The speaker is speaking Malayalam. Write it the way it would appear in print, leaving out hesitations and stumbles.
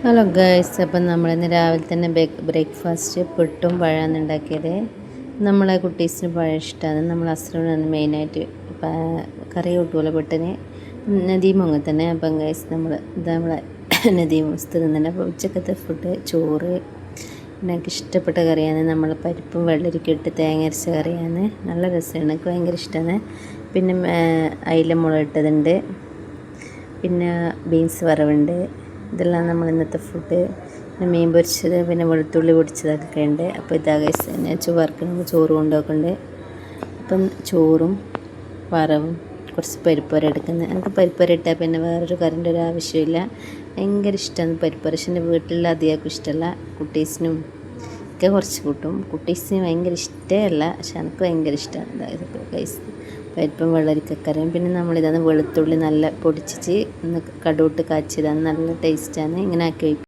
ഹലോ ഗൈസ്, അപ്പം നമ്മളിന്ന് രാവിലെ തന്നെ ബ്രേക്ക്ഫാസ്റ്റ് പുട്ടും പഴമാണ് ഉണ്ടാക്കിയത്. നമ്മളെ കുട്ടീസിന് പഴം ഇഷ്ടമാണ്. നമ്മൾ അസുഖമാണ് മെയിനായിട്ട് കറി കൂട്ടുമല്ലോ പുട്ടിന്. നദീം അങ്ങനെ തന്നെ. അപ്പം ഗൈസ് നമ്മളെ നദീം പുസ്തകം തന്നെ. അപ്പോൾ ഉച്ചക്കത്തെ ഫുഡ് ചോറ്, എനിക്ക് ഇഷ്ടപ്പെട്ട കറിയാണ്. നമ്മൾ പരിപ്പും വെള്ളരിക്കും ഇട്ട് തേങ്ങ അരച്ച കറിയാണ്. നല്ല രസമാണ്, എനിക്ക് ഭയങ്കര ഇഷ്ടമാണ്. പിന്നെ അയില മുളക് ഇട്ടതുണ്ട്, പിന്നെ ബീൻസ് വറവുണ്ട്. ഇതെല്ലാം നമ്മൾ ഇന്നത്തെ ഫുഡ്. പിന്നെ മീൻ പൊരിച്ചത്, പിന്നെ വെളുത്തുള്ളി പൊടിച്ചതൊക്കെ ഉണ്ട്. അപ്പോൾ ഇതാ ഗൈസ് ഞാൻ വറുക്കണമെങ്കിൽ ചോറ് കൊണ്ടുപോക്കുന്നുണ്ട്. അപ്പം ചോറും വറവും കുറച്ച് പരിപ്പുവര എടുക്കുന്നത്. എനിക്ക് പരിപ്പുവര ഇട്ടാൽ പിന്നെ വേറൊരു കറിൻ്റെ ഒരു ആവശ്യമില്ല. ഭയങ്കര ഇഷ്ടമാണ് പരിപ്പുവര. പക്ഷേ എൻ്റെ വീട്ടിൽ അധികം ഇഷ്ടമല്ല. കുട്ടീസിനും ഒക്കെ കുറച്ച് കൂട്ടും. കുട്ടീസിന് ഭയങ്കര ഇഷ്ടമല്ല, പക്ഷെ എനിക്ക് ഭയങ്കര ഇഷ്ടമാണ്. അതായത് ഗൈസ് പരിപ്പും വെള്ളരിക്കക്കറിയും. പിന്നെ നമ്മളിതാണ് വെളുത്തുള്ളി നല്ല പൊടിച്ചിട്ട് ഒന്ന് കടുവിട്ട് കാച്ചിയതാണ്. നല്ല ടേസ്റ്റാണ്. ഇങ്ങനെ ആക്കി വയ്ക്കും.